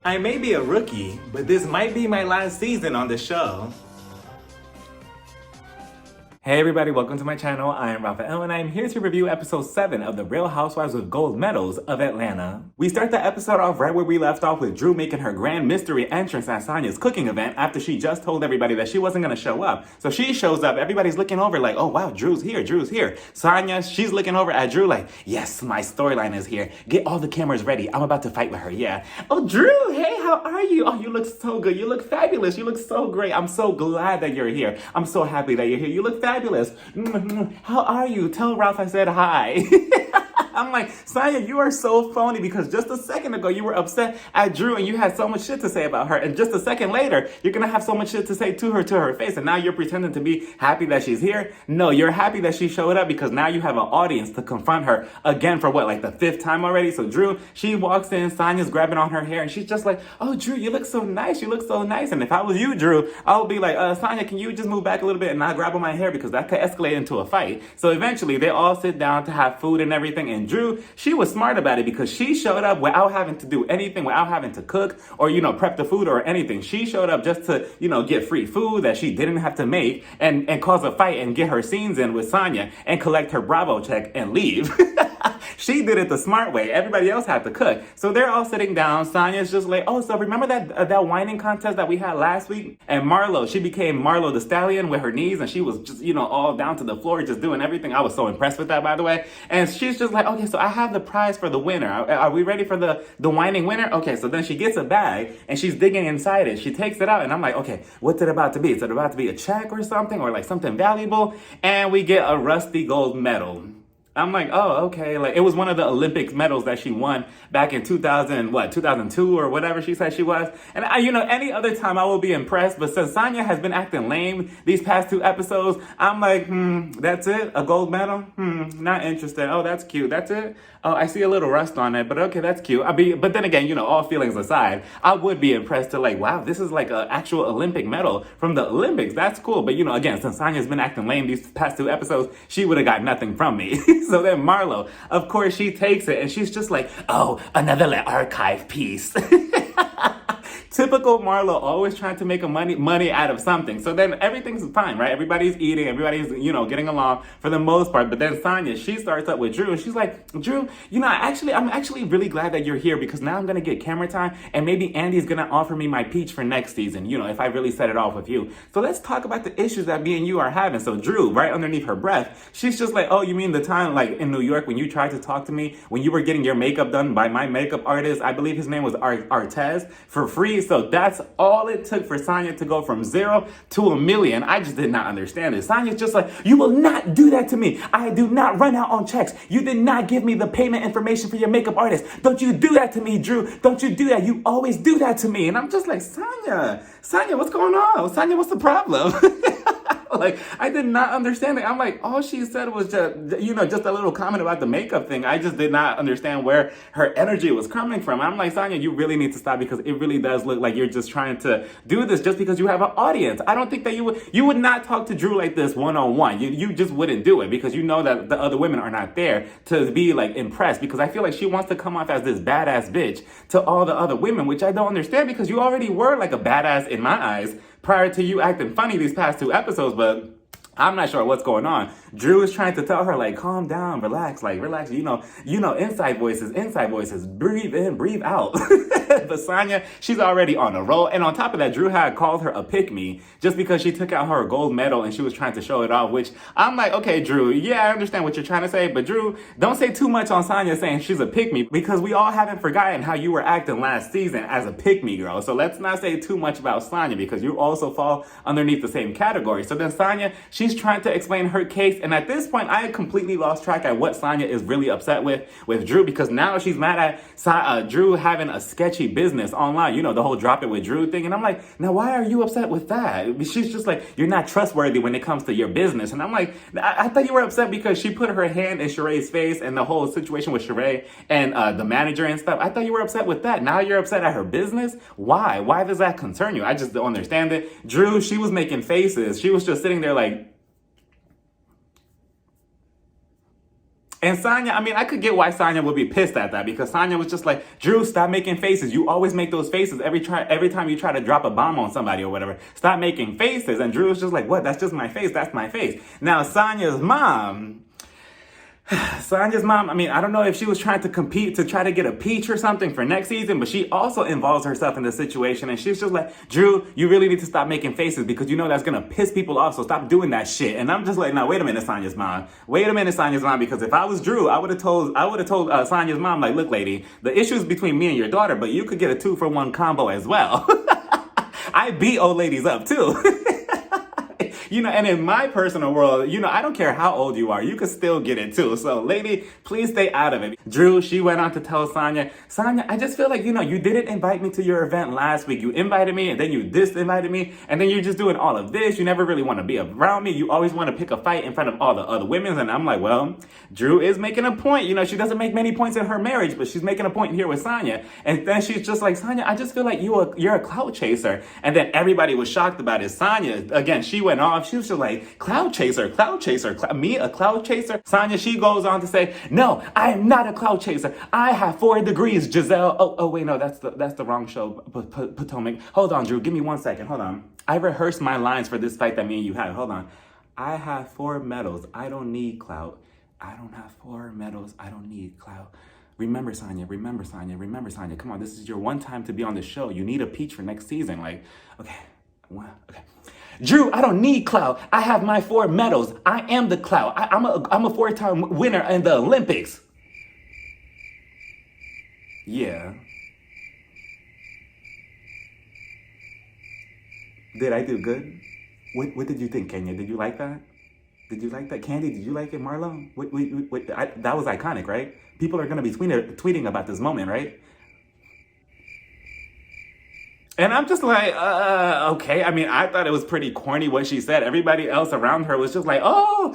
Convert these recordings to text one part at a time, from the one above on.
I may be a rookie, but this might be my last season on the show. Hey everybody, welcome to my channel. I am Rafael and I am here to review episode 7 of the Real Housewives with Gold Medals of Atlanta. We start the episode off right where we left off with Drew making her grand mystery entrance at Sonya's cooking event after she just told everybody that she wasn't going to show up. So she shows up, everybody's looking over like, oh wow, Drew's here. Sonya, she's looking over at Drew like, yes, my storyline is here. Get all the cameras ready. I'm about to fight with her, yeah. Oh Drew, hey, how are you? Oh, you look so good. You look fabulous. You look so great. I'm so glad that you're here. I'm so happy that you're here. You look fabulous. How are you? Tell Ralph I said hi. I'm like, Sonya, you are so phony because just a second ago you were upset at Drew and you had so much shit to say about her. And just a second later, you're going to have so much shit to say to her face. And now you're pretending to be happy that she's here. No, you're happy that she showed up because now you have an audience to confront her again for what, like the 5th time already? So Drew, she walks in, Sonya's grabbing on her hair and she's just like, oh, Drew, you look so nice. You look so nice. And if I was you, Drew, I would be like, Sonya, can you just move back a little bit and not grab on my hair because that could escalate into a fight. So eventually they all sit down to have food and everything. And Drew, she was smart about it because she showed up without having to do anything, without having to cook or, prep the food or anything. She showed up just to, get free food that she didn't have to make and cause a fight and get her scenes in with Sonya and collect her Bravo check and leave. She did it the smart way. Everybody else had to cook. So they're all sitting down. Sonya's just like, oh, so remember that whining contest that we had last week? And Marlo, she became Marlo the Stallion with her knees and she was just, all down to the floor just doing everything. I was so impressed with that, by the way. And she's just like, okay, so I have the prize for the winner. Are we ready for the whining winner? Okay, so then she gets a bag and she's digging inside it. She takes it out and I'm like, okay, what's it about to be? Is it about to be a check or something or like something valuable? And we get a rusty gold medal. I'm like, oh, okay. Like, it was one of the Olympic medals that she won back in 2002 or whatever she said she was. And any other time I will be impressed. But since Sonya has been acting lame these past 2 episodes, I'm like, that's it? A gold medal? Not interested. Oh, that's cute. That's it? Oh, I see a little rust on it, but okay, that's cute. But then again, all feelings aside, I would be impressed to like, wow, this is like an actual Olympic medal from the Olympics. That's cool. But again, since Sonya's been acting lame these past 2 episodes, she would have got nothing from me. So then Marlo, of course, she takes it and she's just like, oh, another archive piece. Typical Marlo, always trying to make money out of something. So then everything's fine, right? Everybody's eating, everybody's, getting along for the most part. But then Sonya, she starts up with Drew and she's like, Drew, I'm actually really glad that you're here because now I'm going to get camera time and maybe Andy's going to offer me my peach for next season, if I really set it off with you. So let's talk about the issues that me and you are having. So Drew, right underneath her breath, she's just like, oh, you mean the time like in New York when you tried to talk to me, when you were getting your makeup done by my makeup artist, I believe his name was Artez, for free. So that's all it took for Sonya to go from 0 to 1 million. I just did not understand it. Sonya's just like, you will not do that to me. I do not run out on checks. You did not give me the payment information for your makeup artist. Don't you do that to me, Drew. Don't you do that. You always do that to me. And I'm just like, Sonya, what's going on? Sonya, what's the problem? Like, I did not understand it. I'm like, all she said was just a little comment about the makeup thing. I just did not understand where her energy was coming from. I'm like, Sonya, you really need to stop because it really does look like you're just trying to do this just because you have an audience. I don't think that you would not talk to Drew like this one-on-one. You just wouldn't do it because you know that the other women are not there to be like impressed because I feel like she wants to come off as this badass bitch to all the other women, which I don't understand because you already were like a badass in my eyes prior to you acting funny these past 2 episodes, but I'm not sure what's going on. Drew is trying to tell her, like, calm down, relax, inside voices, breathe in, breathe out. But Sonya, she's already on a roll. And on top of that, Drew had called her a pick-me just because she took out her gold medal and she was trying to show it off, which I'm like, okay, Drew, yeah, I understand what you're trying to say, but Drew, don't say too much on Sonya saying she's a pick-me because we all haven't forgotten how you were acting last season as a pick-me girl. So let's not say too much about Sonya because you also fall underneath the same category. So then Sonya, she's trying to explain her case. And at this point, I had completely lost track at what Sonya is really upset with Drew because now she's mad at Drew having a sketchy business online. The whole drop it with Drew thing. And I'm like, now why are you upset with that? She's just like, you're not trustworthy when it comes to your business. And I'm like, I thought you were upset because she put her hand in Sheree's face and the whole situation with Sheree and the manager and stuff. I thought you were upset with that. Now you're upset at her business? Why? Why does that concern you? I just don't understand it. Drew, she was making faces. She was just sitting there like, And Sonya, I mean, I could get why Sonya would be pissed at that, because Sonya was just like, Drew, stop making faces. You always make those faces every time you try to drop a bomb on somebody or whatever. Stop making faces. And Drew was just like, what? That's just my face. That's my face. Now, Sonya's mom, I mean, I don't know if she was trying to compete to try to get a peach or something for next season, but she also involves herself in the situation, and she's just like, Drew, you really need to stop making faces, because you know that's gonna piss people off, so stop doing that shit. And I'm just like, no, wait a minute, Sonya's mom. Wait a minute, Sonya's mom, because if I was Drew, I would have told Sonya's mom, like, look, lady, the issue is between me and your daughter, but you could get a 2-for-1 combo as well. I beat old ladies up, too. You know, and in my personal world, you know, I don't care how old you are, you can still get it too. So, lady, please stay out of it. Drew, she went on to tell Sonya, I just feel like, you know, you didn't invite me to your event last week. You invited me, and then you disinvited me, and then you're just doing all of this. You never really want to be around me. You always want to pick a fight in front of all the other women. And I'm like, well, Drew is making a point. You know, she doesn't make many points in her marriage, but she's making a point here with Sonya. And then she's just like, Sonya, I just feel like you're a clout chaser. And then everybody was shocked about it. Sonya, again, she went off. She was just like, cloud chaser, me a cloud chaser? Sonya, she goes on to say, no, I am not a cloud chaser. I have 4 degrees, Giselle. Oh wait, no, that's the wrong show, Potomac. Hold on, Drew, give me 1 second, hold on. I rehearsed my lines for this fight that me and you had, hold on. I have 4 medals, I don't need clout. I don't have 4 medals, I don't need clout. Remember, Sonya, come on, this is your one time to be on the show. You need a peach for next season, like, okay. Drew, I don't need clout. I have my 4 medals. I am the clout. I'm a 4-time winner in the Olympics. Yeah. Did I do good? What did you think, Kenya? Did you like that? Did you like that? Candy, did you like it, Marlo? That was iconic, right? People are going to be tweeting about this moment, right? And I'm just like, okay. I mean, I thought it was pretty corny what she said. Everybody else around her was just like, oh,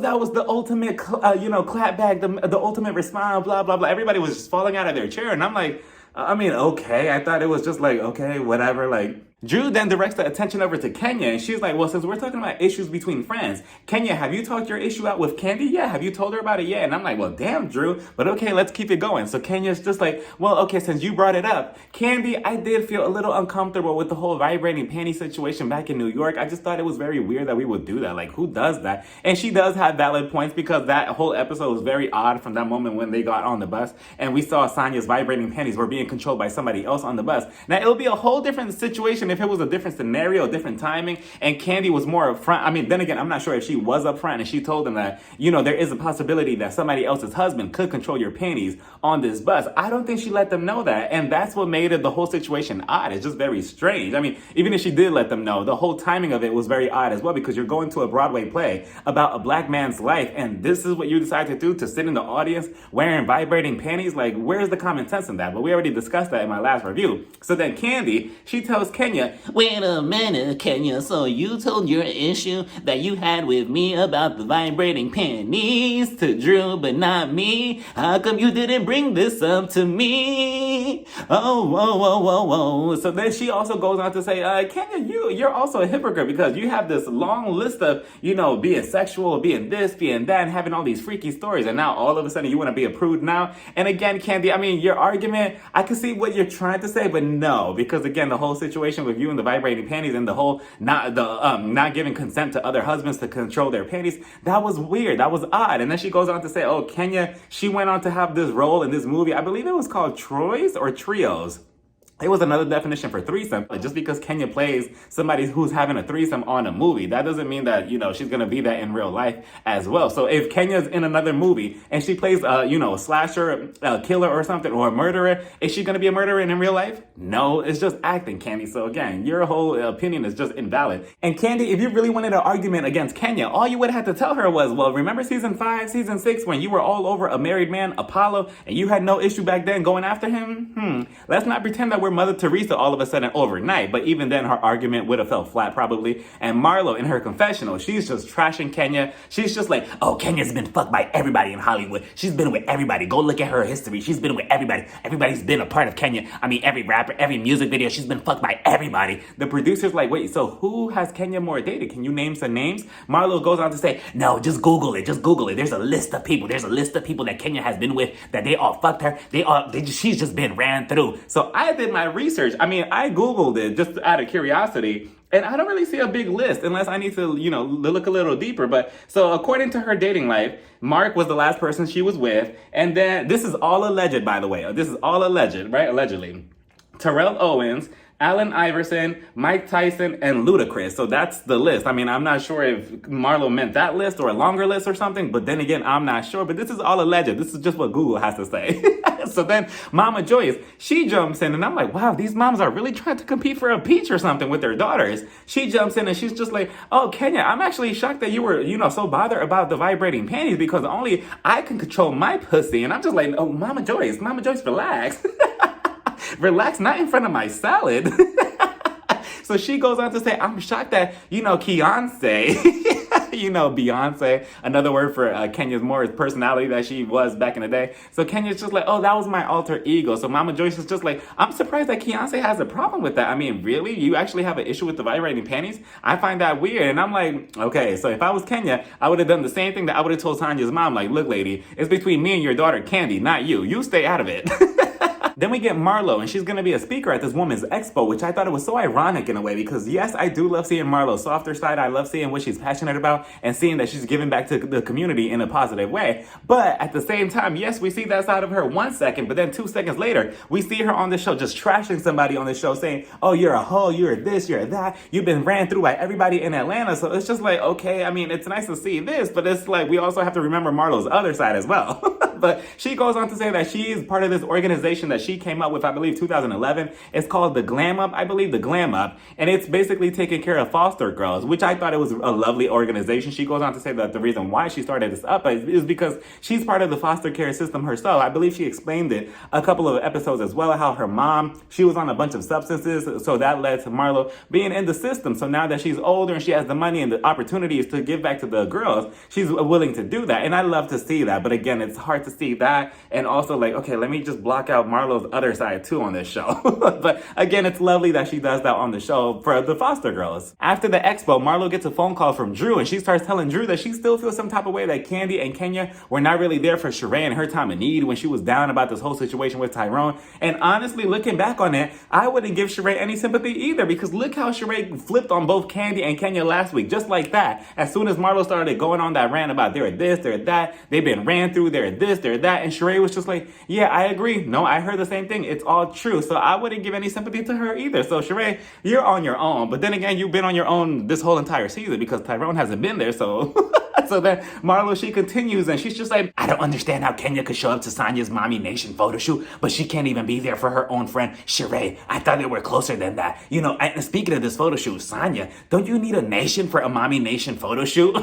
that was the ultimate, clap back, the ultimate response, blah, blah, blah. Everybody was just falling out of their chair. And I'm like, I mean, okay. I thought it was just like, okay, whatever, like. Drew then directs the attention over to Kenya, and she's like, well, since we're talking about issues between friends, Kenya, have you talked your issue out with Candy? Yeah. Have you told her about it? Yeah. And I'm like, well, damn, Drew, but okay, let's keep it going. So Kenya's just like, well, okay, since you brought it up, Candy, I did feel a little uncomfortable with the whole vibrating panty situation back in New York. I just thought it was very weird that we would do that. Like, who does that? And she does have valid points, because that whole episode was very odd from that moment when they got on the bus and we saw Sonya's vibrating panties were being controlled by somebody else on the bus. Now, it'll be a whole different situation if it was a different scenario, different timing, and Candy was more upfront. I mean, then again, I'm not sure if she was upfront and she told them that, there is a possibility that somebody else's husband could control your panties on this bus. I don't think she let them know that, and that's what made the whole situation odd. It's just very strange. I mean, even if she did let them know, the whole timing of it was very odd as well, because you're going to a Broadway play about a black man's life, and this is what you decide to do, to sit in the audience wearing vibrating panties? Like, where's the common sense in that? But we already discussed that in my last review. So then Candy, she tells Kenya, wait a minute, Kenya, so you told your issue that you had with me about the vibrating panties to Drew, but not me? How come you didn't bring this up to me? Oh. So then she also goes on to say, Kenya, you're also a hypocrite, because you have this long list of, being sexual, being this, being that, and having all these freaky stories, and now all of a sudden you want to be a prude now? And again, Candy, I mean, your argument, I can see what you're trying to say, but no, because again, the whole situation with you and the vibrating panties and the whole not giving consent to other husbands to control their panties, that was weird, that was odd. And then she goes on to say, oh, Kenya, she went on to have this role in this movie, I believe it was called Troys or Trios. It was another definition for threesome. Just because Kenya plays somebody who's having a threesome on a movie, that doesn't mean that, she's going to be that in real life as well. So if Kenya's in another movie and she plays, a slasher, a killer or something, or a murderer, is she going to be a murderer in real life? No, it's just acting, Candy. So again, your whole opinion is just invalid. And Candy, if you really wanted an argument against Kenya, all you would have to tell her was, well, remember season 5, season 6, when you were all over a married man, Apollo, and you had no issue back then going after him? Let's not pretend that we're we're Mother Teresa all of a sudden overnight. But even then, her argument would have fell flat probably. And Marlo, in her confessional, she's just trashing Kenya. She's just like, oh, Kenya's been fucked by everybody in Hollywood. She's been with everybody. Go look at her history. She's been with everybody. Everybody's been a part of Kenya. I mean, every rapper, every music video, she's been fucked by everybody. The producer's like, wait, so who has Kenya more dated? Can you name some names? Marlo goes on to say, no, just Google it. Just Google it. There's a list of people. There's a list of people that Kenya has been with, that they all fucked her. She's just been ran through. So I did my research. I mean, I Googled it just out of curiosity. And I don't really see a big list unless I need to, look a little deeper. But so according to her dating life, Mark was the last person she was with. And then this is all alleged, by the way. This is all alleged, right? Allegedly. Terrell Owens, Allen Iverson, Mike Tyson, and Ludacris. So that's the list. I mean, I'm not sure if Marlo meant that list or a longer list or something, but then again, I'm not sure. But this is all alleged. This is just what Google has to say. So then Mama Joyce, she jumps in, and I'm like, wow, these moms are really trying to compete for a peach or something with their daughters. She jumps in, and she's just like, oh, Kenya, I'm actually shocked that you were, so bothered about the vibrating panties because only I can control my pussy. And I'm just like, oh, Mama Joyce, relax. Relax, not in front of my salad. So she goes on to say, I'm shocked that, Beyonce, Beyonce, another word for Kenya's more personality that she was back in the day. So Kenya's just like, oh, that was my alter ego. So Mama Joyce is just like, I'm surprised that Beyonce has a problem with that. I mean, really? You actually have an issue with the vibrating panties? I find that weird. And I'm like, okay, so if I was Kenya, I would have done the same thing that I would have told Tanya's mom. Like, look, lady, it's between me and your daughter, Candy, not you. You stay out of it. Then we get Marlo, and she's going to be a speaker at this woman's expo, which I thought it was so ironic in a way because, yes, I do love seeing Marlo's softer side. I love seeing what she's passionate about and seeing that she's giving back to the community in a positive way. But at the same time, yes, we see that side of her 1 second, but then 2 seconds later, we see her on the show just trashing somebody on the show saying, oh, you're a hoe, you're this, you're that. You've been ran through by everybody in Atlanta. So it's just like, okay, I mean, it's nice to see this, but it's like we also have to remember Marlo's other side as well. But she goes on to say that she is part of this organization that she came up with, I believe, 2011. It's called the Glam Up, I believe, the Glam Up. And it's basically taking care of foster girls, which I thought it was a lovely organization. She goes on to say that the reason why she started this up is because she's part of the foster care system herself. I believe she explained it a couple of episodes as well, how her mom, she was on a bunch of substances. So that led to Marlo being in the system. So now that she's older and she has the money and the opportunities to give back to the girls, she's willing to do that. And I love to see that. But again, it's hard to see that and also like, okay, let me just block out Marlo's other side too on this show. But again, it's lovely that she does that on the show for the foster girls. After the expo, Marlo gets a phone call from Drew, and she starts telling Drew that she still feels some type of way that Candy and Kenya were not really there for Sheree in her time of need when she was down about this whole situation with Tyrone. And honestly, looking back on it, I wouldn't give Sheree any sympathy either, because look how Sheree flipped on both Candy and Kenya last week, just like that. As soon as Marlo started going on that rant about they're this, they're that, they've been ran through, they're this, they're that, and Sheree was just like, yeah, I agree. No, I heard the same thing. It's all true. So I wouldn't give any sympathy to her either. So Sheree, you're on your own. But then again, you've been on your own this whole entire season because Tyrone hasn't been there. So so then Marlo, she continues and she's just like, I don't understand how Kenya could show up to Sonya's Mommy Nation photo shoot, but she can't even be there for her own friend Sheree. I thought they were closer than that. And speaking of this photo shoot, Sonya, don't you need a nation for a Mommy Nation photo shoot?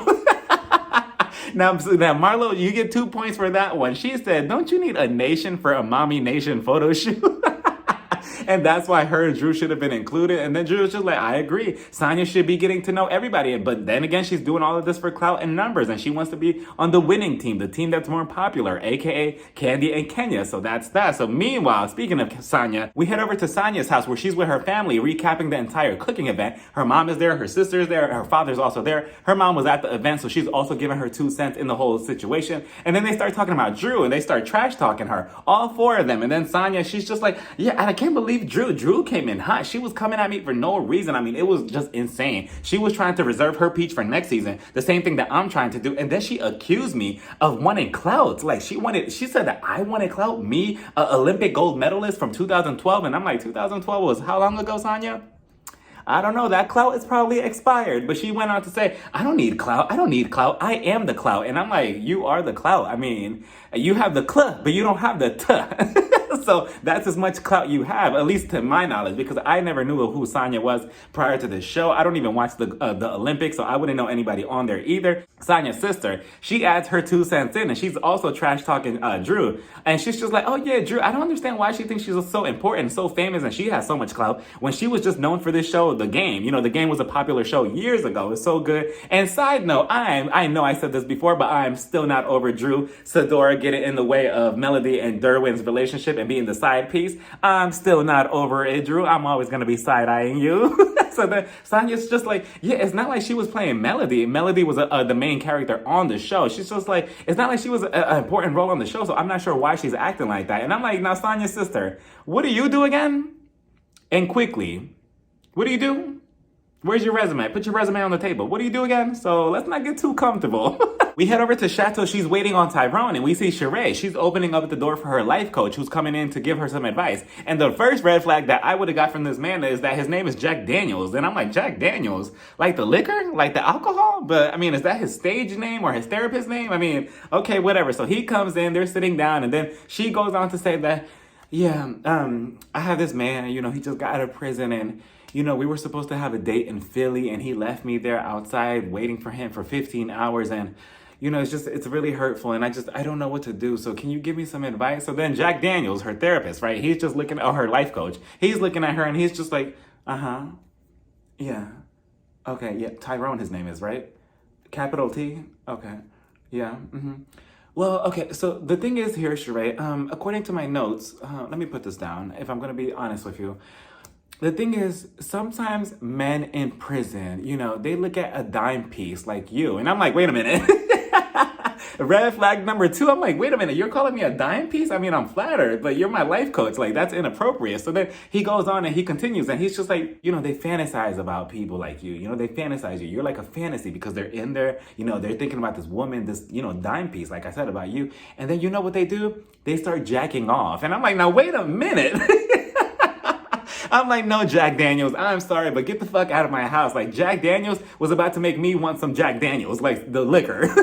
Now, Marlo, you get 2 points for that one. She said, don't you need a nation for a Mommy Nation photo shoot? And that's why her and Drew should have been included. And then Drew was just like, I agree. Sonya should be getting to know everybody. But then again, she's doing all of this for clout and numbers. And she wants to be on the winning team, the team that's more popular, a.k.a. Candy and Kenya. So that's that. So meanwhile, speaking of Sonya, we head over to Sonya's house where she's with her family recapping the entire cooking event. Her mom is there. Her sister is there. Her father's also there. Her mom was at the event, so she's also giving her 2 cents in the whole situation. And then they start talking about Drew, and they start trash talking her. All 4 of them. And then Sonya, she's just like, yeah, and I can't believe Drew came in hot. She was coming at me for no reason. I mean, it was just insane. She was trying to reserve her peach for next season. The same thing that I'm trying to do. And then she accused me of wanting clout. Like she said that I wanted clout. Me, an Olympic gold medalist from 2012. And I'm like, 2012 was how long ago, Sonya? I don't know. That clout is probably expired. But she went on to say, I don't need clout. I don't need clout. I am the clout. And I'm like, you are the clout. I mean, you have the cl, but you don't have the t. So that's as much clout you have, at least to my knowledge, because I never knew who Sonya was prior to this show. I don't even watch the Olympics, so I wouldn't know anybody on there either. Sonya's sister, she adds her 2 cents in, and she's also trash talking Drew. And she's just like, oh yeah, Drew, I don't understand why she thinks she's so important, so famous, and she has so much clout when she was just known for this show, The Game. You know, The Game was a popular show years ago. It's so good. And side note, I know I said this before, but I'm still not over Drew Sidora getting in the way of Melody and Derwin's relationship and being the side piece. I'm still not over it, Drew. I'm always going to be side-eyeing you. So then Sonya's just like, yeah, it's not like she was playing Melody. Melody was the main character on the show. She's just like, it's not like she was an important role on the show, so I'm not sure why she's acting like that. And I'm like, now Sonya's sister, what do you do again? And quickly, what do you do? Where's your resume? Put your resume on the table. What do you do again? So let's not get too comfortable. We head over to Chateau. She's waiting on Tyrone, and we see Sheree. She's opening up the door for her life coach, who's coming in to give her some advice. And the first red flag that I would have got from this man is that his name is Jack Daniels. And I'm like, Jack Daniels? Like the liquor? Like the alcohol? But I mean, is that his stage name or his therapist name? I mean, okay, whatever. So he comes in, they're sitting down, and then she goes on to say that, yeah, I have this man, you know, he just got out of prison, and you know, we were supposed to have a date in Philly, and he left me there outside waiting for him for 15 hours. And, you know, it's really hurtful. And I don't know what to do. So can you give me some advice? So then Jack Daniels, her therapist, right? He's just looking at her life coach. He's looking at her, and he's just like, yeah. Okay. Yeah. Tyrone, his name is, right? Capital T. Okay. Yeah. Well, okay, so the thing is here, Sheree, according to my notes, let me put this down, if I'm going to be honest with you. The thing is, sometimes men in prison, you know, they look at a dime piece like you. And I'm like, wait a minute. Red flag number 2, I'm like, wait a minute, you're calling me a dime piece? I mean, I'm flattered, but you're my life coach. Like, that's inappropriate. So then he goes on and he continues, and he's just like, you know, they fantasize about people like you. You know, they fantasize you. You're like a fantasy because they're in there, you know, they're thinking about this woman, this, you know, dime piece, like I said about you. And then you know what they do? They start jacking off. And I'm like, now, wait a minute. I'm like, no, Jack Daniels, I'm sorry, but get the fuck out of my house. Like, Jack Daniels was about to make me want some Jack Daniels, like the liquor.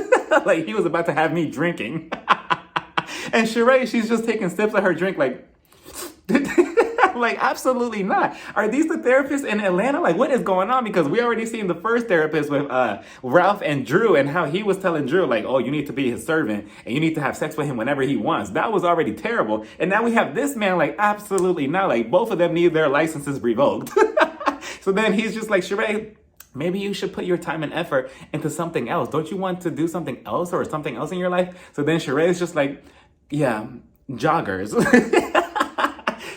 Like, he was about to have me drinking. And Sheree, she's just taking sips of her drink like... Like, absolutely not. Are these the therapists in Atlanta? Like, what is going on? Because we already seen the first therapist with Ralph and Drew, and how he was telling Drew, like, oh, you need to be his servant, and you need to have sex with him whenever he wants. That was already terrible. And now we have this man, like, absolutely not. Like, both of them need their licenses revoked. So then he's just like, Sheree, maybe you should put your time and effort into something else. Don't you want to do something else or something else in your life? So then Sheree is just like, yeah, joggers.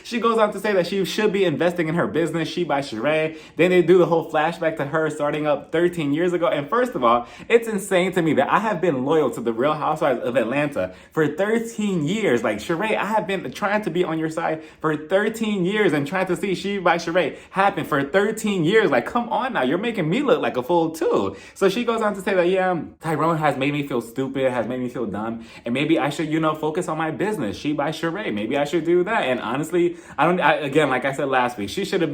She goes on to say that she should be investing in her business, She by Sheree. Then they do the whole flashback to her starting up 13 years ago. And first of all, it's insane to me that I have been loyal to the Real Housewives of Atlanta for 13 years. Like, Sheree, I have been trying to be on your side for 13 years and trying to see She by Sheree happen for 13 years. Like, come on now, you're making me look like a fool too. So she goes on to say that, yeah, Tyrone has made me feel stupid, has made me feel dumb, and maybe I should, you know, focus on my business, She by Sheree. Maybe I should do that. And honestly, again, like I said last week, she should have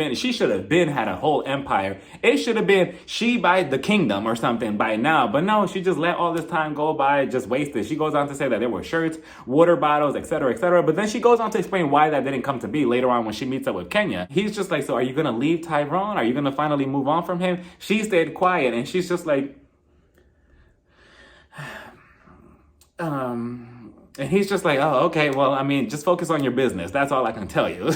been had a whole empire. It should have been She by the Kingdom or something by now. But no, she just let all this time go by, just wasted. She goes on to say that there were shirts, water bottles, etc., etc. But then she goes on to explain why that didn't come to be later on when she meets up with Kenya. He's just like, so are you going to leave Tyrone? Are you going to finally move on from him? She stayed quiet, and she's just like, and he's just like, oh, okay, well, I mean, just focus on your business. That's all I can tell you.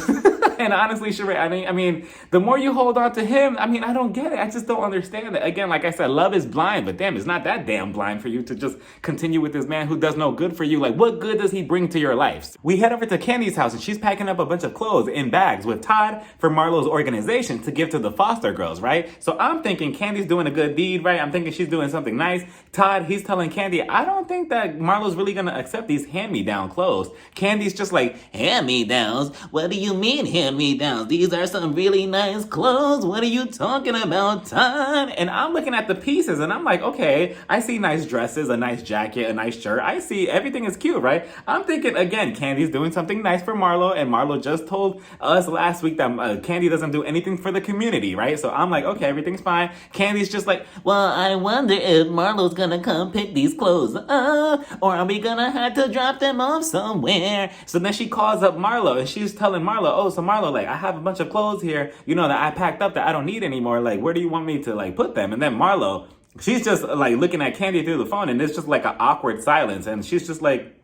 And honestly, Sheree, I mean, the more you hold on to him, I mean, I don't get it. I just don't understand it. Again, like I said, love is blind, but damn, it's not that damn blind for you to just continue with this man who does no good for you. Like, what good does he bring to your life? We head over to Candy's house, and she's packing up a bunch of clothes in bags with Todd for Marlo's organization to give to the foster girls, right? So I'm thinking Candy's doing a good deed, right? I'm thinking she's doing something nice. Todd, he's telling Candy, I don't think that Marlo's really gonna accept these hand-me-down clothes. Candy's just like, hand-me-downs? What do you mean hand-me-downs? hand-me-downs. These are some really nice clothes. What are you talking about, Todd? And I'm looking at the pieces and I'm like, okay, I see nice dresses, a nice jacket, a nice shirt. I see everything is cute, right? I'm thinking, again, Candy's doing something nice for Marlo, and Marlo just told us last week that Candy doesn't do anything for the community, right? So I'm like, okay, everything's fine. Candy's just like, well, I wonder if Marlo's gonna come pick these clothes up, or are we gonna have to drop them off somewhere? So then she calls up Marlo and she's telling Marlo, oh, so Marlo, like, I have a bunch of clothes here, that I packed up that I don't need anymore. Like, where do you want me to, like, put them? And then Marlo, she's just, like, looking at Candy through the phone, and it's just, like, an awkward silence. And she's just like,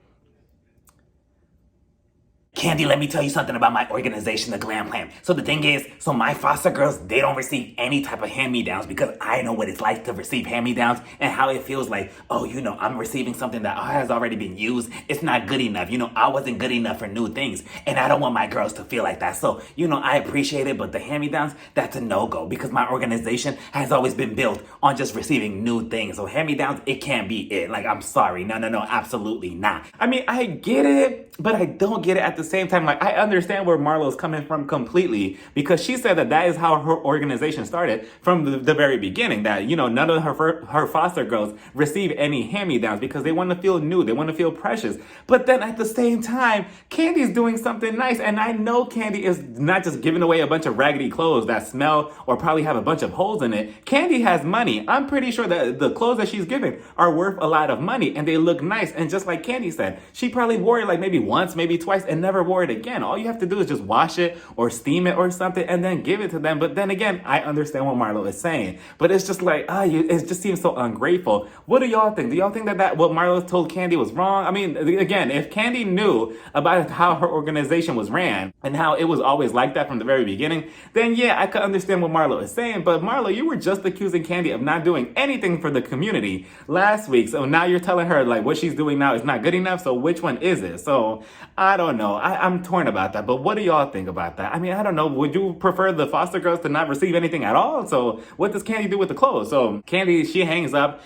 Candy, let me tell you something about my organization, the Glam Plan. So the thing is, my foster girls, they don't receive any type of hand-me-downs because I know what it's like to receive hand-me-downs and how it feels like, I'm receiving something that has already been used. It's not good enough. I wasn't good enough for new things. And I don't want my girls to feel like that. So, I appreciate it, but the hand-me-downs, that's a no-go because my organization has always been built on just receiving new things. So hand-me-downs, it can't be it. Like, I'm sorry. No, absolutely not. I mean, I get it, but I don't get it at the same time. Like, I understand where Marlo's coming from completely, because she said that is how her organization started from the very beginning, that, none of her foster girls receive any hand-me-downs because they want to feel new, they want to feel precious. But then at the same time, Candy's doing something nice, and I know Candy is not just giving away a bunch of raggedy clothes that smell or probably have a bunch of holes in it. Candy has money. I'm pretty sure that the clothes that she's giving are worth a lot of money, and they look nice. And just like Candy said, she probably wore it like maybe once, maybe twice, and never wore it again. All you have to do is just wash it or steam it or something and then give it to them. But then again, I understand what Marlo is saying, but it's just like, it just seems so ungrateful. What do y'all think? Do y'all think that what Marlo told Candy was wrong? I mean, again, if Candy knew about how her organization was ran and how it was always like that from the very beginning, then yeah, I could understand what Marlo is saying. But Marlo, you were just accusing Candy of not doing anything for the community last week. So now you're telling her like what she's doing now is not good enough. So which one is it? So I don't know. I'm torn about that. But what do y'all think about that? I mean, I don't know. Would you prefer the foster girls to not receive anything at all? So what does Candy do with the clothes? So Candy, she hangs up.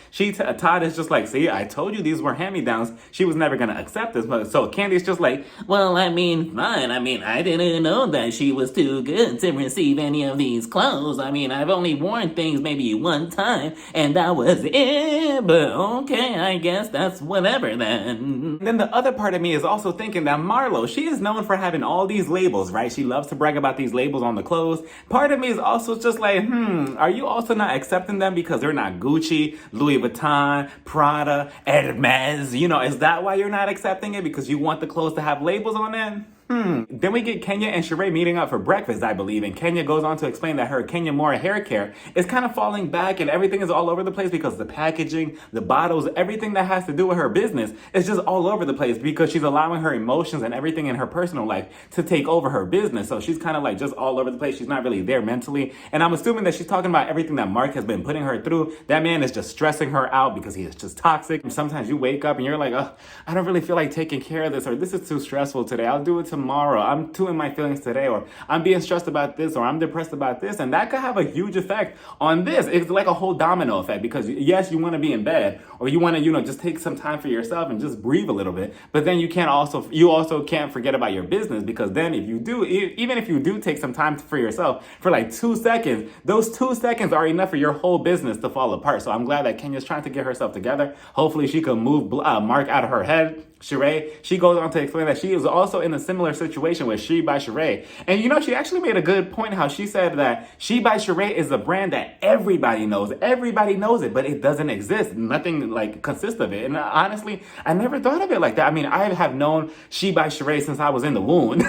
Todd is just like, see, I told you these were hand-me-downs. She was never going to accept this. But so Candy's just like, well, I mean, fine. I mean, I didn't know that she was too good to receive any of these clothes. I mean, I've only worn things maybe one time, and that was it. But okay, I guess that's whatever then. Then the other part of me is also thinking that Marlo, she is known for having all these labels, right? She loves to brag about these labels on the clothes. Part of me is also just like, are you also not accepting them because they're not Gucci, Louis Vuitton, Prada, Hermes? Is that why you're not accepting it? Because you want the clothes to have labels on them? Then we get Kenya and Sheree meeting up for breakfast, I believe, and Kenya goes on to explain that her Kenya Moore hair care is kind of falling back and everything is all over the place because the packaging, the bottles, everything that has to do with her business is just all over the place because she's allowing her emotions and everything in her personal life to take over her business. So she's kind of like just all over the place. She's not really there mentally. And I'm assuming that she's talking about everything that Mark has been putting her through. That man is just stressing her out because he is just toxic. And sometimes you wake up and you're like, I don't really feel like taking care of this, or this is too stressful today. I'll do it tomorrow. I'm too in my feelings today, or I'm being stressed about this, or I'm depressed about this. And that could have a huge effect on this. It's like a whole domino effect because yes, you want to be in bed, or you want to, just take some time for yourself and just breathe a little bit. But then you also can't forget about your business, because then if you do, even if you do take some time for yourself for like 2 seconds, those 2 seconds are enough for your whole business to fall apart. So I'm glad that Kenya's trying to get herself together. Hopefully she can move Mark out of her head. Sheree, she goes on to explain that she is also in a similar situation with She by Sheree. And she actually made a good point how she said that She by Sheree is a brand that everybody knows. Everybody knows it, but it doesn't exist. Nothing like consists of it. And honestly, I never thought of it like that. I mean, I have known She by Sheree since I was in the womb.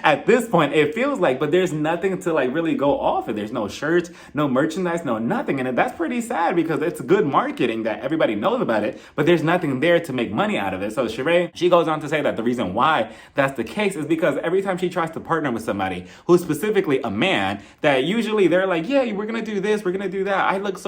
At this point, it feels like, but there's nothing to like really go off of. There's no shirts, no merchandise, no nothing. And that's pretty sad because it's good marketing that everybody knows about it, but there's nothing there to make money out of it. So Sheree, she goes on to say that the reason why that's the case is because every time she tries to partner with somebody who's specifically a man, that usually they're like, yeah, we're going to do this, we're going to do that. I look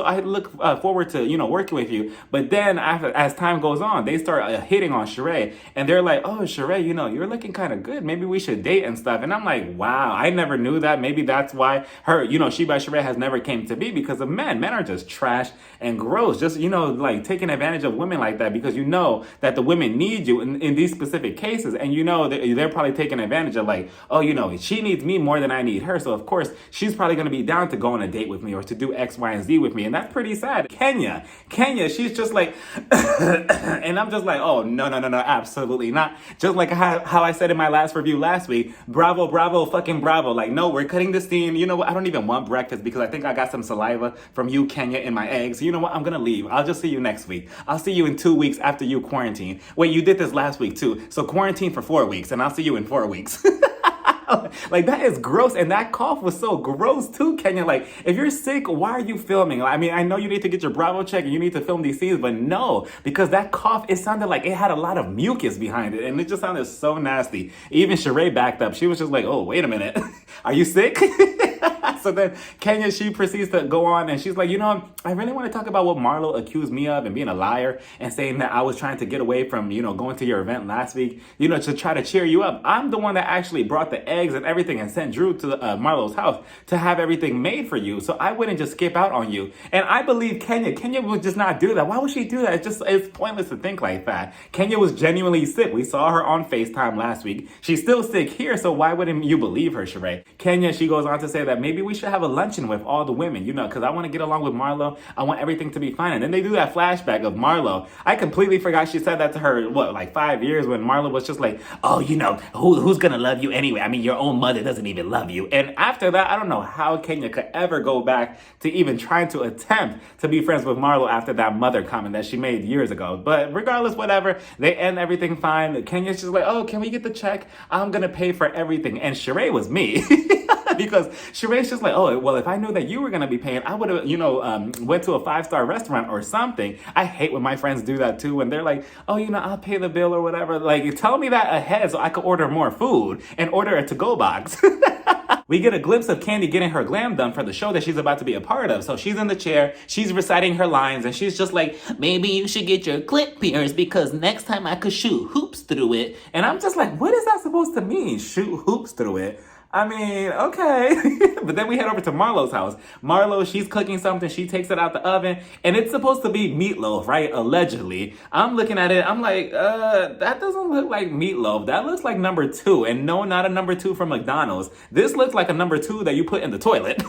forward to, working with you. But then as time goes on, they start hitting on Sheree and they're like, oh, Sheree, you're looking kind of good. Maybe we should date and stuff. And I'm like, wow, I never knew that. Maybe that's why her, She by Sheree has never came to be because of men. Men are just trash and gross. Just, like taking advantage of women like that because you know that the women need you in these specific cases. And they're probably taking advantage of like, oh, she needs me more than I need her. So of course, she's probably going to be down to go on a date with me or to do X, Y, and Z with me. And that's pretty sad. Kenya, she's just like, and I'm just like, oh, no, absolutely not. Just like how I said in my last review last week, bravo, fucking bravo. Like, no, we're cutting the scene. You know what? I don't even want breakfast because I think I got some saliva from you, Kenya, in my eggs. You know what? I'm going to leave. I'll just see you next week. I'll see you in 2 weeks after you quarantine. Wait, you did this last week too. So quarantine for 4 weeks and I'll see you in 4 weeks. Like, that is gross. And that cough was so gross too, Kenya. Like, if you're sick, why are you filming? I mean, I know you need to get your Bravo check and you need to film these scenes, but no, because that cough, it sounded like it had a lot of mucus behind it. And it just sounded so nasty. Even Sheree backed up. She was just like, oh, wait a minute. Are you sick? So then Kenya, she proceeds to go on and she's like, I really want to talk about what Marlo accused me of and being a liar and saying that I was trying to get away from, going to your event last week, to try to cheer you up. I'm the one that actually brought the eggs and everything and sent Drew to Marlo's house to have everything made for you. So I wouldn't just skip out on you. And I believe Kenya would just not do that. Why would she do that? It's pointless to think like that. Kenya was genuinely sick. We saw her on FaceTime last week. She's still sick here. So why wouldn't you believe her, Sheree? Kenya, she goes on to say that maybe we should have a luncheon with all the women, because I want to get along with Marlo. I want everything to be fine. And then they do that flashback of Marlo. I completely forgot she said that to her, like 5 years when Marlo was just like, oh, who's going to love you anyway? I mean, your own mother doesn't even love you. And after that, I don't know how Kenya could ever go back to even trying to attempt to be friends with Marlo after that mother comment that she made years ago. But regardless, whatever, they end everything fine. Kenya's just like, oh, can we get the check? I'm going to pay for everything. And Sheree was me. Because Sheree's just like, oh, well, if I knew that you were going to be paying, I would have, went to a 5-star restaurant or something. I hate when my friends do that too. When they're like, oh, I'll pay the bill or whatever. Like, tell me that ahead so I could order more food and order a to-go box. We get a glimpse of Candy getting her glam done for the show that she's about to be a part of. So she's in the chair, she's reciting her lines, and she's just like, maybe you should get your clit pierced because next time I could shoot hoops through it. And I'm just like, what is that supposed to mean? Shoot hoops through it? I mean, okay. But then we head over to Marlo's house. Marlo, she's cooking something. She takes it out the oven. And it's supposed to be meatloaf, right? Allegedly. I'm looking at it. I'm like, that doesn't look like meatloaf. That looks like number 2. And no, not a number 2 from McDonald's. This looks like a number 2 that you put in the toilet.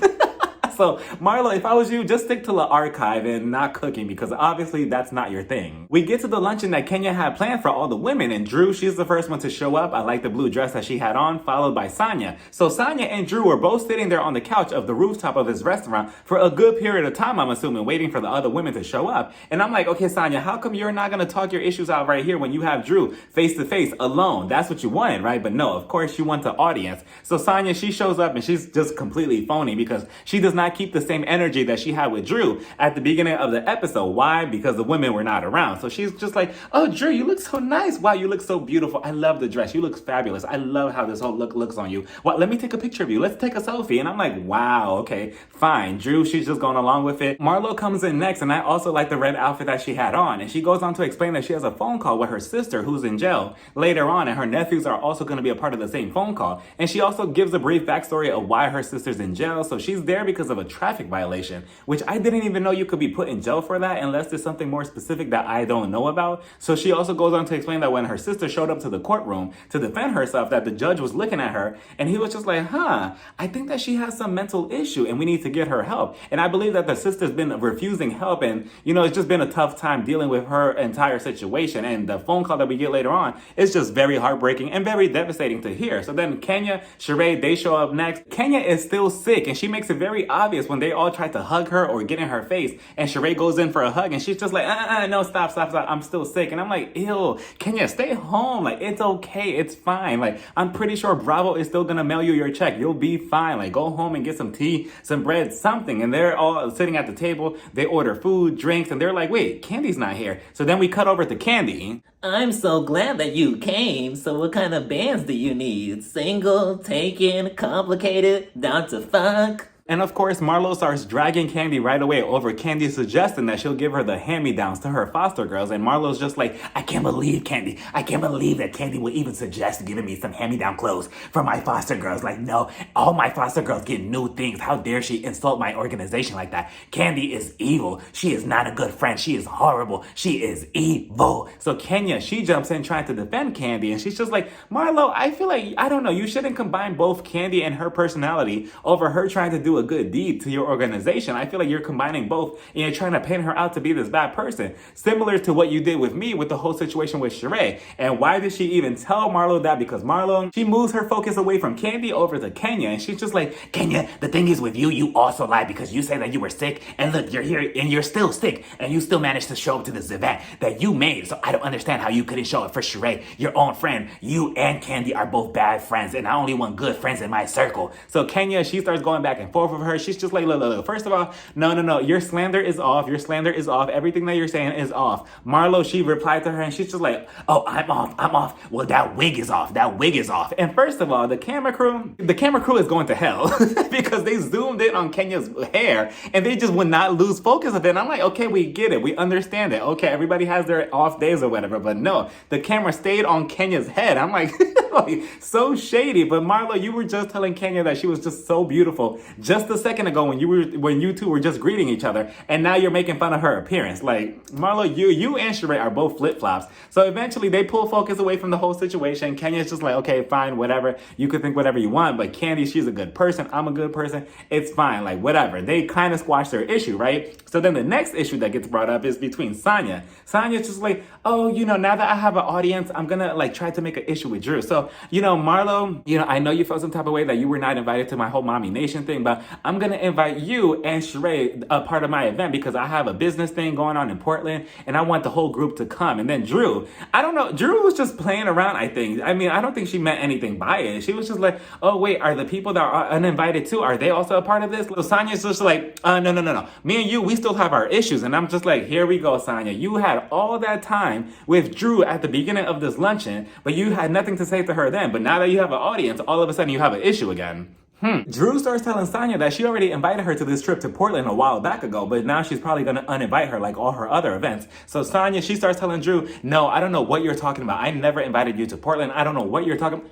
So, Marlo, if I was you, just stick to the archive and not cooking because obviously that's not your thing. We get to the luncheon that Kenya had planned for all the women, and Drew, she's the first one to show up. I like the blue dress that she had on, followed by Sonia. So Sonia and Drew were both sitting there on the couch of the rooftop of this restaurant for a good period of time, I'm assuming, waiting for the other women to show up. And I'm like, okay, Sonia, how come you're not going to talk your issues out right here when you have Drew face to face alone? That's what you wanted, right? But no, of course you want the audience. So Sonia, she shows up and she's just completely phony because she does not keep the same energy that she had with Drew at the beginning of the episode. Why? Because the women were not around. So she's just like, oh, Drew, you look so nice. Wow, you look so beautiful. I love the dress. You look fabulous. I love how this whole look looks on you. Well, let me take a picture of you. Let's take a selfie. And I'm like, wow, okay, fine. Drew, she's just going along with it. Marlo comes in next, and I also like the red outfit that she had on. And she goes on to explain that she has a phone call with her sister who's in jail later on, and her nephews are also going to be a part of the same phone call. And she also gives a brief backstory of why her sister's in jail. So she's there because of a traffic violation, which I didn't even know you could be put in jail for that unless there's something more specific that I don't know about. So she also goes on to explain that when her sister showed up to the courtroom to defend herself, that the judge was looking at her and he was just like, I think that she has some mental issue and we need to get her help. And I believe that the sister's been refusing help, and it's just been a tough time dealing with her entire situation. And the phone call that we get later on is just very heartbreaking and very devastating to hear. So then Kenya, Sheree, they show up next. Kenya is still sick, and she makes it very obvious when they all try to hug her or get in her face, and Sheree goes in for a hug and she's just like, no, stop, I'm still sick. And I'm like, ew, Kenya, stay home. Like, it's okay, it's fine. Like, I'm pretty sure Bravo is still gonna mail you your check. You'll be fine. Like, go home and get some tea, some bread, something. And they're all sitting at the table. They order food, drinks, and they're like, wait, Candy's not here. So then we cut over to Candy. I'm so glad that you came. So what kind of bands do you need? Single, taken, complicated, down to fuck? And of course, Marlo starts dragging Candy right away over Candy suggesting that she'll give her the hand-me-downs to her foster girls. And Marlo's just like, I can't believe Candy. I can't believe that Candy would even suggest giving me some hand-me-down clothes for my foster girls. Like, no, all my foster girls get new things. How dare she insult my organization like that? Candy is evil. She is not a good friend. She is horrible. She is evil. So Kenya, she jumps in trying to defend Candy, and she's just like, Marlo, I feel like, I don't know, you shouldn't combine both Candy and her personality over her trying to do a good deed to your organization. I feel like you're combining both and you're trying to paint her out to be this bad person. Similar to what you did with me with the whole situation with Sheree. And why did she even tell Marlo that? Because Marlo, she moves her focus away from Candy over to Kenya, and she's just like, Kenya, the thing is with you, you also lied because you say that you were sick, and look, you're here and you're still sick, and you still managed to show up to this event that you made. So I don't understand how you couldn't show up for Sheree, your own friend. You and Candy are both bad friends, and I only want good friends in my circle. So Kenya, she starts going back and forth with her. She's just like, look. First of all, no. Your slander is off. Your slander is off. Everything that you're saying is off. Marlo, she replied to her, and she's just like, oh, I'm off. Well, that wig is off. And first of all, the camera crew is going to hell because they zoomed in on Kenya's hair and they just would not lose focus of it. And I'm like, okay, we get it. We understand it. Okay, everybody has their off days or whatever, but no, the camera stayed on Kenya's head. I'm like, like so shady. But Marlo, you were just telling Kenya that she was just so beautiful just a second ago when you two were just greeting each other, and now you're making fun of her appearance. Like, Marlo, you and Sheree are both flip-flops. So eventually they pull focus away from the whole situation. Kenya's just like, okay, fine, whatever. You can think whatever you want, but Candy, she's a good person. I'm a good person. It's fine, like whatever. They kind of squash their issue, right? So then the next issue that gets brought up is between Sonya. Sonya's just like, oh, now that I have an audience, I'm gonna like try to make an issue with Drew. So, Marlo, I know you felt some type of way that you were not invited to my whole Mommy Nation thing, but I'm gonna invite you and Sheree a part of my event because I have a business thing going on in Portland and I want the whole group to come. And then Drew, I don't know, Drew was just playing around, I think. I mean, I don't think she meant anything by it. She was just like, oh wait, are the people that are uninvited too, are they also a part of this? So Sonya's just like, no. Me and you, we still have our issues. And I'm just like, here we go, Sonya. You had all that time with Drew at the beginning of this luncheon, but you had nothing to say to her then. But now that you have an audience, all of a sudden you have an issue again. Drew starts telling Sonya that she already invited her to this trip to Portland a while back ago, but now she's probably going to uninvite her like all her other events. So Sonya, she starts telling Drew, no, I don't know what you're talking about. I never invited you to Portland. I don't know what you're talking about.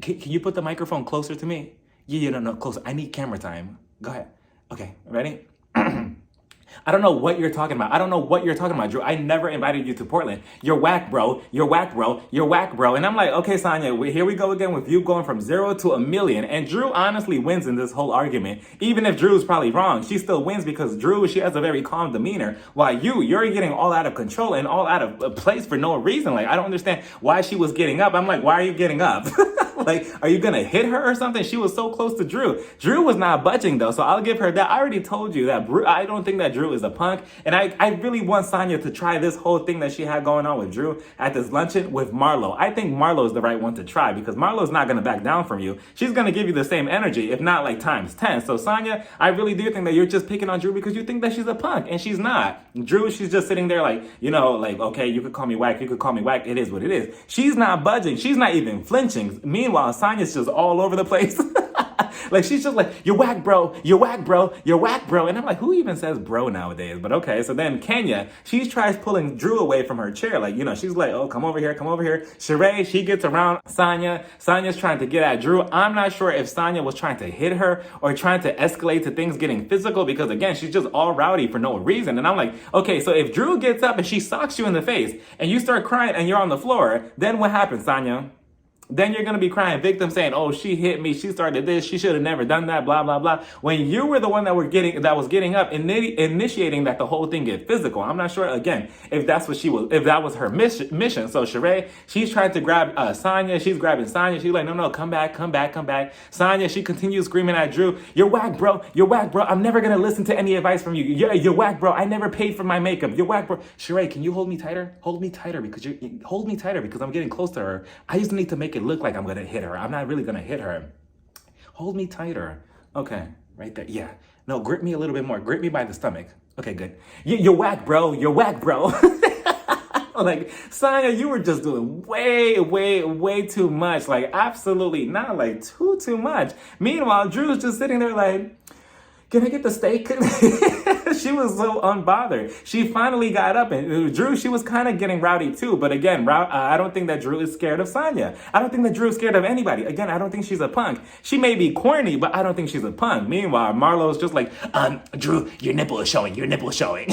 Can you put the microphone closer to me? Yeah, no, closer. I need camera time. Go ahead. Okay, ready? I don't know what you're talking about. Drew. I never invited you to Portland. You're whack, bro. And I'm like, okay, Sonya, here we go again with you going from 0 to 1,000,000. And Drew honestly wins in this whole argument. Even if Drew's probably wrong, she still wins because Drew, she has a very calm demeanor. While you're getting all out of control and all out of place for no reason. Like, I don't understand why she was getting up. I'm like, why are you getting up? Like, are you gonna hit her or something? She was so close to Drew. Drew was not budging though, so I'll give her that. I already told you that I don't think that Drew is a punk, and I really want Sonya to try this whole thing that she had going on with Drew at this luncheon with Marlo. I think Marlo is the right one to try because Marlo's not gonna back down from you. She's gonna give you the same energy, if not like times 10. So Sonya, I really do think that you're just picking on Drew because you think that she's a punk, and she's not. Drew, she's just sitting there like, like, okay, you could call me whack, it is what it is. She's not budging, she's not even flinching. Meanwhile, Sonya's just all over the place. Like, she's just like, you're whack, bro. And I'm like, who even says bro nowadays? But okay, so then Kenya, she tries pulling Drew away from her chair. Like, she's like, oh, come over here. Sheree, she gets around Sonya. Sonya's trying to get at Drew. I'm not sure if Sonya was trying to hit her or trying to escalate to things getting physical because, again, she's just all rowdy for no reason. And I'm like, okay, so if Drew gets up and she socks you in the face and you start crying and you're on the floor, then what happens, Sonya? Then you're going to be crying victim saying, oh, she hit me, she started this, she should have never done that, blah, blah, blah. When you were the one that was getting up, initiating that the whole thing get physical. I'm not sure, again, if that was her mission. So Sheree, she's trying to grab Sonya, she's grabbing Sonya, she's like, no, come back. Sonya, she continues screaming at Drew, you're whack, bro, I'm never going to listen to any advice from you. You're whack, bro, I never paid for my makeup, you're whack, bro. Sheree, can you hold me tighter? Hold me tighter because I'm getting close to her. I just need to make it look like I'm gonna hit her. I'm not really gonna hit her. Hold me tighter. Okay, right there. Yeah. No, grip me a little bit more. Grip me by the stomach. Okay, good. You're whack, bro. Like, Sonya, you were just doing way too much. Like, absolutely not. Like, too much. Meanwhile, Drew's just sitting there like, can I get the steak? She was so unbothered. She finally got up, and Drew, she was kind of getting rowdy too. But again, I don't think that Drew is scared of Sonya. I don't think that Drew is scared of anybody. Again, I don't think she's a punk. She may be corny, but I don't think she's a punk. Meanwhile, Marlo's just like, Drew, your nipple is showing. Your nipple is showing.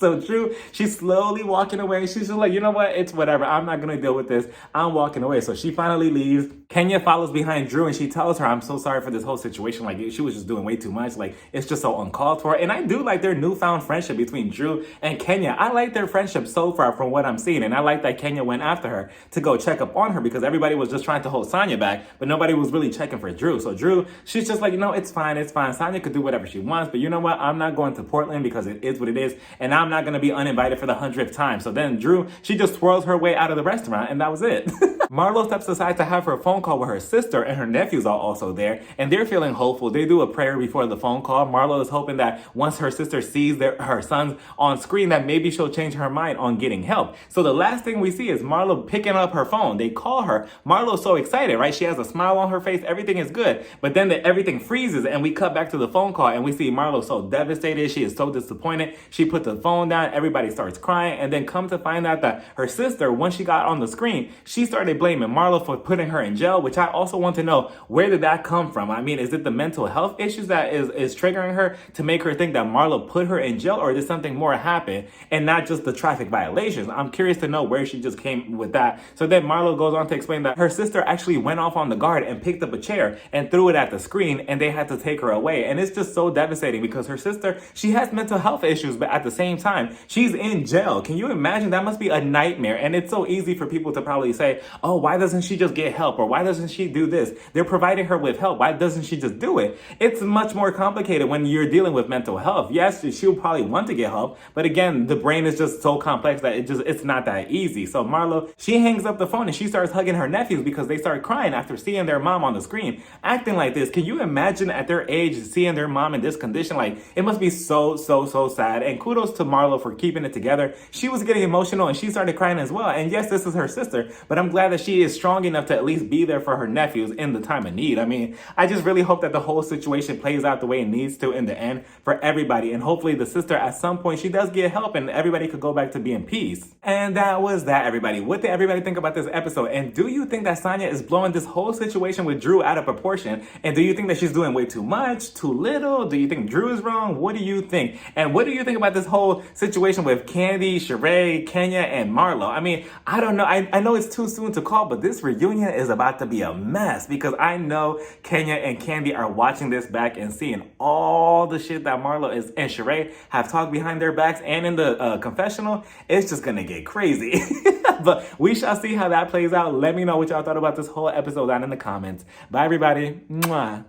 so Drew, she's slowly walking away. She's just like, you know what? It's whatever. I'm not going to deal with this. I'm walking away. So she finally leaves. Kenya follows behind Drew and she tells her, I'm so sorry for this whole situation. Like, she was just doing way too much. Like, it's just so uncalled for. And I do like their newfound friendship between Drew and Kenya. I like their friendship so far from what I'm seeing. And I like that Kenya went after her to go check up on her because everybody was just trying to hold Sonya back, but nobody was really checking for Drew. So Drew, she's just like, you know, it's fine. It's fine. Sonya could do whatever she wants, but you know what? I'm not going to Portland because it is what it is. And I'm not going to be uninvited for the 100th time. So then Drew, she just twirls her way out of the restaurant and that was it. Marlo steps aside to have her phone call with her sister and her nephews are also there. And they're feeling hopeful. They do a prayer before the phone call. Marlo is hoping that once her sister sees her sons on screen, that maybe she'll change her mind on getting help. So the last thing we see is Marlo picking up her phone. They call her. Marlo's so excited, right? She has a smile on her face. Everything is good. But then everything freezes and we cut back to the phone call and we see Marlo so devastated. She is so disappointed. She put the phone down. Everybody starts crying. And then come to find out that her sister, once she got on the screen, she started blaming Marlo for putting her in jail, which I also want to know, where did that come from? I mean, is it the mental health issues that is triggering her to make her think that Marlo put her in jail, or did something more happen and not just the traffic violations? I'm curious to know where she just came with that. So then Marlo goes on to explain that her sister actually went off on the guard and picked up a chair and threw it at the screen and they had to take her away. And it's just so devastating because her sister, she has mental health issues, but at the same time, she's in jail. Can you imagine? That must be a nightmare. And it's so easy for people to probably say, oh, why doesn't she just get help? Or why doesn't she do this? They're providing her with help. Why doesn't she just do it? It's much more complicated when you're dealing with mental health. Yes, she'll probably want to get help, but again, the brain is just so complex that it's not that easy. So Marlo, she hangs up the phone and she starts hugging her nephews because they start crying after seeing their mom on the screen acting like this. Can you imagine at their age seeing their mom in this condition? Like, it must be so sad. And kudos to Marlo for keeping it together. She was getting emotional and she started crying as well. And yes, this is her sister, but I'm glad that she is strong enough to at least be there for her nephews in the time of need. I mean, I just really hope that the whole situation plays out the way it needs to in the end for everybody. And hopefully the sister at some point, she does get help and everybody could go back to being peace. And that was that, everybody. What did everybody think about this episode? And do you think that Sonya is blowing this whole situation with Drew out of proportion? And do you think that she's doing way too much, too little? Do you think Drew is wrong? What do you think? And what do you think about this whole situation with Candy, Sheree, Kenya, and Marlo? I mean, I don't know. I know it's too soon to call, but this reunion is about to be a mess because I know Kenya and Candy are watching this back and seeing all the shit that Marlo and Sheree have talked behind their backs and in the confessional. It's just gonna get crazy. But we shall see how that plays out. Let me know what y'all thought about this whole episode down in the comments. Bye, everybody. Mwah.